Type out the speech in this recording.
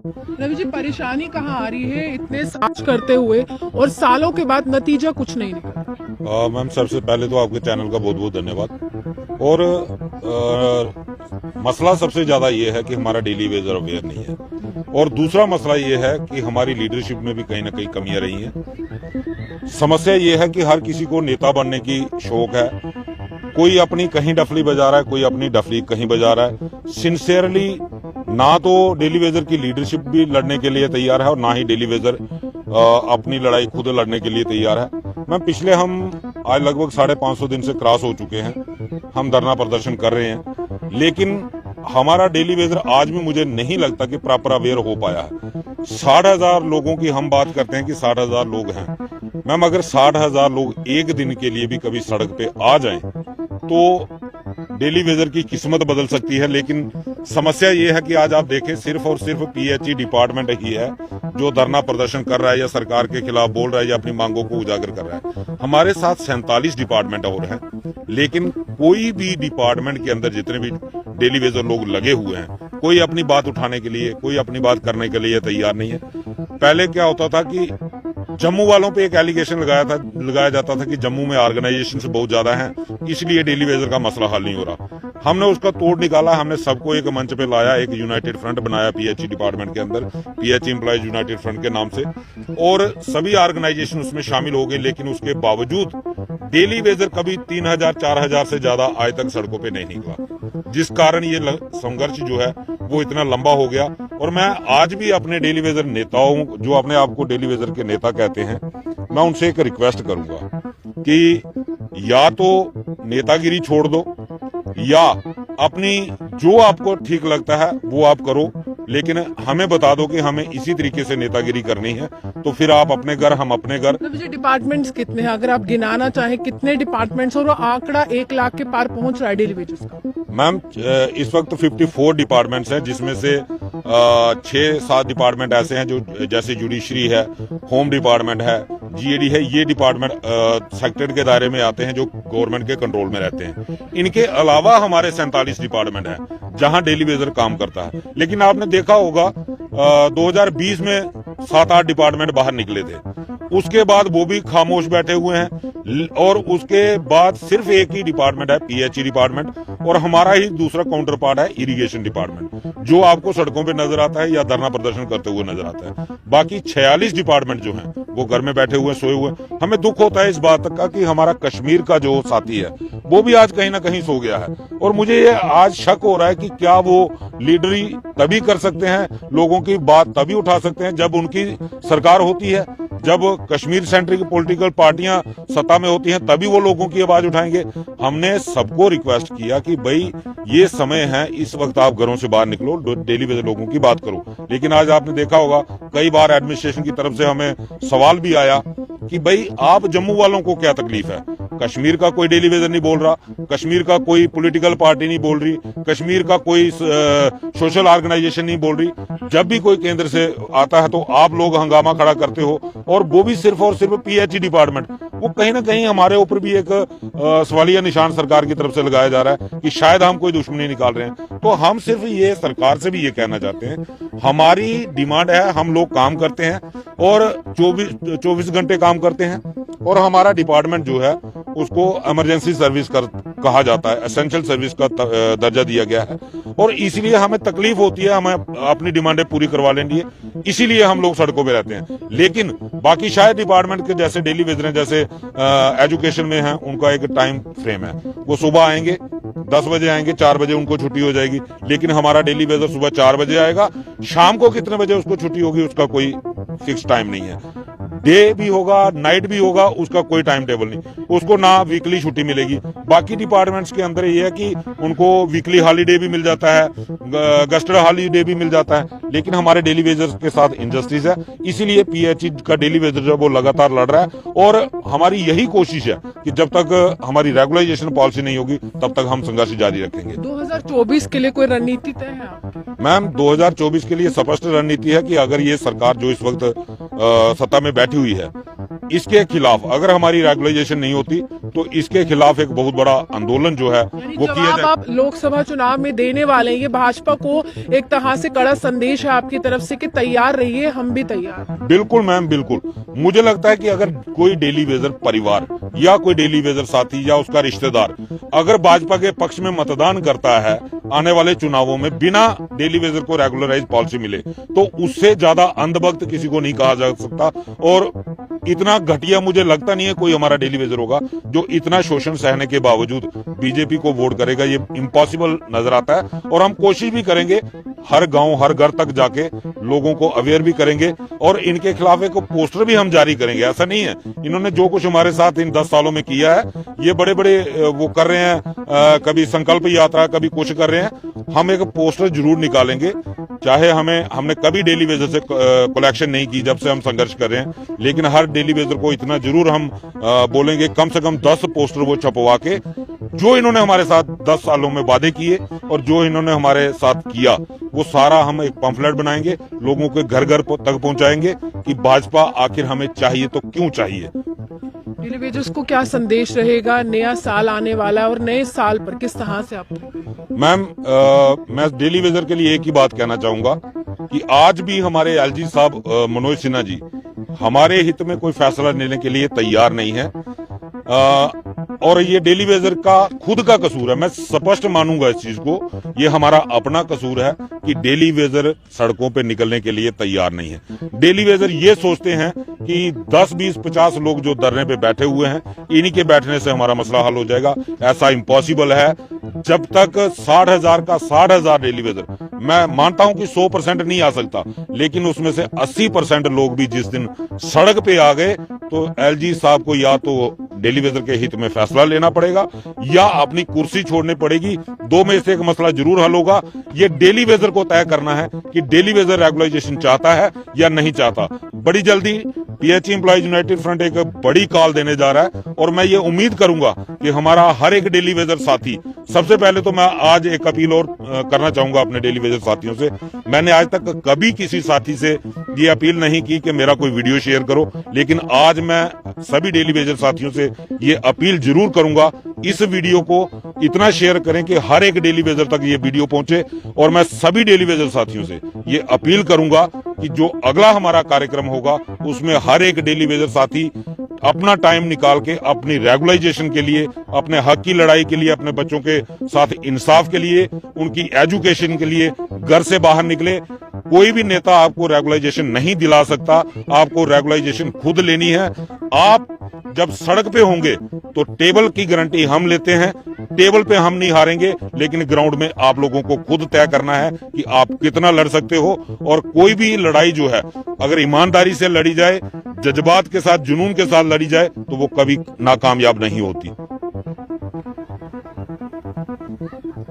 रवि जी, परेशानी कहाँ आ रही है इतने सर्च करते हुए और सालों के बाद नतीजा कुछ नहीं निकला? मैम, सबसे पहले तो आपके चैनल का बहुत बहुत धन्यवाद। और मसला सबसे ज्यादा ये है कि हमारा डेली वेजर अवेयर नहीं है, और दूसरा मसला ये है कि हमारी लीडरशिप में भी कहीं ना कहीं कमियां रही हैं। समस्या ये है कि हर किसी को नेता बनने की शौक है, कोई अपनी कहीं डफली बजा रहा है, कोई अपनी डफली कहीं बजा रहा है। सिंसियरली ना तो डेली वेजर की लीडरशिप भी लड़ने के लिए तैयार है और ना ही डेली वेजर अपनी लड़ाई खुद लड़ने के लिए तैयार है। मैं पिछले हम आज लगभग 550 दिन से क्रॉस हो चुके हैं, हम धरना प्रदर्शन कर रहे हैं, लेकिन हमारा डेली वेजर आज भी मुझे नहीं लगता कि प्रॉपर अवेयर हो पाया है। 60,000 लोगों की हम बात करते हैं कि 60,000 लोग हैं। मैम, अगर 60,000 लोग एक दिन के लिए भी कभी सड़क पे आ जाएं तो डेली वेजर की किस्मत बदल सकती है। लेकिन समस्या ये है कि आज आप देखें, सिर्फ और सिर्फ पीएचई डिपार्टमेंट ही है जो धरना प्रदर्शन कर रहा है या सरकार के खिलाफ बोल रहा है या अपनी मांगों को उजागर कर रहा है। हमारे साथ 47 डिपार्टमेंट और हैं, लेकिन कोई भी डिपार्टमेंट के अंदर जितने भी डेली वेजर लोग लगे हुए हैं, कोई अपनी बात उठाने के लिए, कोई अपनी बात करने के लिए तैयार नहीं है। पहले क्या होता था कि जम्मू वालों पे एक एलिगेशन लगाया जाता था कि जम्मू में ऑर्गेनाइजेशन बहुत ज्यादा हैं, इसलिए डेली वेजर का मसला हल नहीं हो रहा। हमने उसका तोड़ निकाला, हमने सबको एक मंच पे लाया, एक यूनाइटेड फ्रंट बनाया पीएचई डिपार्टमेंट के अंदर, पीएचई एम्प्लॉयज यूनाइटेड फ्रंट के नाम से, और सभी ऑर्गेनाइजेशन उसमें शामिल हो गए। लेकिन उसके बावजूद डेली वेजर कभी 3,000 4,000 से ज्यादा आज तक सड़कों पे नहीं निकला, जिस कारण ये संघर्ष जो है वो इतना लंबा हो गया। और मैं आज भी अपने डेली वेजर नेताओं, जो अपने आप को डेली वेजर के नेता कहते हैं, मैं उनसे एक रिक्वेस्ट करूंगा कि या तो नेतागिरी छोड़ दो या अपनी जो आपको ठीक लगता है वो आप करो, लेकिन हमें बता दो कि हमें इसी तरीके से नेतागिरी करनी है, तो फिर आप अपने घर, हम अपने घर। डिपार्टमेंट्स कितने हैं, अगर आप गिनाना चाहें कितने डिपार्टमेंट्स, और वो आंकड़ा 1 लाख के पार पहुंच रहा है डेली वेजेस का? मैम, इस वक्त 54 डिपार्टमेंट्स हैं, जिसमें से 6-7 डिपार्टमेंट ऐसे हैं जो जैसे जुडिशरी है, होम डिपार्टमेंट है, जीएडी है। ये डिपार्टमेंट सेक्रेटरी के दायरे में आते हैं जो गवर्नमेंट के कंट्रोल में रहते हैं। इनके अलावा हमारे 47 डिपार्टमेंट हैं जहां डेली वेजर काम करता है। लेकिन आपने देखा होगा 2020 में 7-8 डिपार्टमेंट बाहर निकले थे, उसके बाद वो भी खामोश बैठे हुए हैं, और उसके बाद सिर्फ एक ही डिपार्टमेंट है पीएचई डिपार्टमेंट, और हमारा ही दूसरा काउंटर पार्ट है इरिगेशन डिपार्टमेंट, जो आपको सड़कों पे नजर आता है या धरना प्रदर्शन करते हुए नजर आता है। बाकी 46 डिपार्टमेंट जो हैं वो घर में बैठे हुए, सोए हुए। हमें दुख होता है इस बात का कि हमारा कश्मीर का जो साथी है वो भी आज कहीं ना कहीं सो गया है, और मुझे ये आज शक हो रहा है कि क्या वो लीडरी तभी कर सकते हैं, लोगों की बात तभी उठा सकते हैं जब उनकी सरकार होती है, जब कश्मीर सेंट्रिक पॉलिटिकल पार्टियां सत्ता में होती हैं, तभी वो लोगों की आवाज उठाएंगे। हमने सबको रिक्वेस्ट किया कि भाई ये समय है, इस वक्त आप घरों से बाहर निकलो, डेली वेजर लोगों की बात करो। लेकिन आज आपने देखा होगा कई बार एडमिनिस्ट्रेशन की तरफ से हमें सवाल भी आया कि भाई आप जम्मू वालों को क्या तकलीफ है, कश्मीर का कोई डेली वेजर नहीं बोल रहा, कश्मीर का कोई पॉलिटिकल पार्टी नहीं बोल रही, कश्मीर का कोई सोशल ऑर्गेनाइजेशन नहीं बोल रही। जब भी कोई केंद्र से आता है तो आप लोग हंगामा खड़ा करते हो, और वो भी सिर्फ और सिर्फ पीएचई डिपार्टमेंट। वो कहीं ना कहीं हमारे ऊपर भी एक सवालिया निशान सरकार की तरफ से लगाया जा रहा है कि शायद हम कोई दुश्मनी निकाल रहे हैं। तो हम सिर्फ ये सरकार से भी ये कहना चाहते हैं, हमारी डिमांड है, हम लोग काम करते हैं और 24 घंटे काम करते हैं, और हमारा डिपार्टमेंट जो है उसको इमरजेंसी सर्विस कहा जाता है, एसेंशियल सर्विस का दर्जा दिया गया है, और इसीलिए हमें तकलीफ होती है, हमें अपनी डिमांडें पूरी करवा लेनी है, इसीलिए हम लोग सड़कों पे रहते हैं। लेकिन बाकी शायद डिपार्टमेंट के जैसे डेली वेजर हैं, जैसे एजुकेशन में हैं, उनका एक टाइम फ्रेम है, वो सुबह आएंगे 10 बजे आएंगे, 4 बजे उनको छुट्टी हो जाएगी। लेकिन हमारा डेली वेजर सुबह 4 बजे आएगा, शाम को कितने बजे उसको छुट्टी होगी उसका कोई फिक्स टाइम नहीं है। डे भी होगा, नाइट भी होगा, उसका कोई टाइम टेबल नहीं, उसको ना वीकली छुट्टी मिलेगी। बाकी डिपार्टमेंट्स के अंदर ये है कि उनको वीकली हॉलीडे भी मिल जाता है, गस्टेड हॉलीडे भी मिल जाता है, लेकिन हमारे डेली वेजर्स के साथ इनजस्टिस है। इसीलिए पीएचई का डेली वेजर जो वो लगातार लड़ रहा है, और हमारी यही कोशिश है कि जब तक हमारी रेगुलाइजेशन पॉलिसी नहीं होगी तब तक हम संघर्ष जारी रखेंगे। 2024 के लिए कोई रणनीति तय है आपकी? मैम, 2024 के लिए स्पष्ट रणनीति है कि अगर ये सरकार जो इस वक्त सत्ता में बैठी हुई है इसके खिलाफ अगर हमारी रेगुलाइजेशन नहीं होती तो इसके खिलाफ एक बहुत बड़ा आंदोलन जो है यानी वो किया जवाब जाए। आप लोकसभा चुनाव में देने वाले हैं, ये भाजपा को एक तरह से कड़ा संदेश है आपकी तरफ से कि तैयार रहिए, हम भी तैयार हैं। बिल्कुल मैम, बिल्कुल। मुझे लगता है कि अगर कोई डेली वेजर परिवार या कोई डेली वेजर साथी या उसका रिश्तेदार अगर भाजपा के पक्ष में मतदान करता है आने वाले चुनावों में बिना डेली वेजर को रेगुलराइज पॉलिसी मिले, तो उससे ज्यादा अंधभक्त किसी को नहीं कहा जा सकता। और इतना घटिया मुझे लगता नहीं है कोई हमारा डेली वेजर होगा जो इतना शोषण सहने के बावजूद बीजेपी को वोट करेगा। ये इम्पॉसिबल नजर आता है। और हम कोशिश भी करेंगे हर गांव हर घर तक जाके लोगों को अवेयर भी करेंगे और इनके खिलाफ एक पोस्टर भी हम जारी करेंगे। ऐसा नहीं है, इन्होंने जो कुछ हमारे साथ इन 10 सालों में किया है, ये बड़े बड़े वो कर रहे हैं, कभी संकल्प यात्रा कभी कुछ कर रहे हैं। हम एक पोस्टर जरूर निकालेंगे, चाहे हमने कभी डेली वेजर से कलेक्शन नहीं की जब से हम संघर्ष कर रहे हैं, लेकिन हर डेली वेजर को इतना जरूर हम बोलेंगे, कम से कम 10 पोस्टर वो छपवा के जो इन्होंने हमारे साथ 10 सालों में वादे किए और जो इन्होंने हमारे साथ किया वो सारा हम एक पंफलेट बनाएंगे, लोगों के घर घर तक पहुंचाएंगे कि भाजपा आखिर हमें चाहिए तो क्यों चाहिए। डेली वेजर्स को क्या संदेश रहेगा? नया साल आने वाला है और नए साल पर किस तरह से आप मैम, मैं डेली वेजर के लिए एक ही बात कहना चाहूंगा कि आज भी हमारे एलजी साहब मनोज सिन्हा जी हमारे हित में कोई फैसला लेने के लिए तैयार नहीं है। और ये डेली वेजर का खुद का कसूर है, मैं स्पष्ट मानूंगा इस चीज को। ये हमारा अपना कसूर है कि डेली वेजर सड़कों पे निकलने के लिए तैयार नहीं है। डेली वेजर ये सोचते हैं कि 10, 20, 50 लोग जो धरने पे बैठे हुए हैं इन्हीं के बैठने से हमारा मसला हल हो जाएगा। ऐसा इम्पॉसिबल है। जब तक 60,000 का 60,000 डेली वेजर, मैं मानता हूं कि 100% नहीं आ सकता, लेकिन उसमें से 80% लोग भी जिस दिन सड़क पे आ गए तो एलजी साहब को या तो डेली वेजर के हित में फैसला लेना पड़ेगा या अपनी कुर्सी छोड़नी पड़ेगी। दो में से एक मसला जरूर हल होगा। ये डेली वेजर को तय करना है कि डेली वेजर रेगुलाइजेशन चाहता है या नहीं चाहता। बड़ी जल्दी पीएचई एम्प्लॉइज यूनाइटेड फ्रंट एक बड़ी कॉल देने जा रहा है और मैं ये उम्मीद करूंगा कि हमारा हर एक डेली वेजर साथी, सबसे पहले तो मैं आज एक अपील और करना चाहूंगा अपने डेली वेजर साथियों से। मैंने आज तक कभी किसी साथी से ये अपील नहीं की कि मेरा कोई वीडियो शेयर करो, लेकिन आज मैं सभी डेली वेजर साथियों से ये अपील जरूर करूंगा, इस वीडियो को इतना शेयर करें कि हर एक डेली वेजर तक ये वीडियो पहुंचे। और मैं सभी डेली वेजर साथियों से ये अपील करूंगा कि जो अगला हमारा कार्यक्रम होगा उसमें हर एक डेली वेजर साथी अपना टाइम निकाल के अपनी रेगुलाइजेशन के लिए, अपने हक की लड़ाई के लिए, अपने बच्चों के साथ इंसाफ के लिए, उनकी एजुकेशन के लिए घर से बाहर निकले। कोई भी नेता आपको रेगुलाइजेशन नहीं दिला सकता, आपको रेगुलाइजेशन खुद लेनी है। आप जब सड़क पे होंगे तो टेबल की गारंटी हम लेते हैं, टेबल पे हम नहीं हारेंगे, लेकिन ग्राउंड में आप लोगों को खुद तय करना है कि आप कितना लड़ सकते हो। और कोई भी लड़ाई जो है अगर ईमानदारी से लड़ी जाए, जज्बात के साथ, जुनून के साथ लड़ी जाए तो वो कभी नाकामयाब नहीं होती।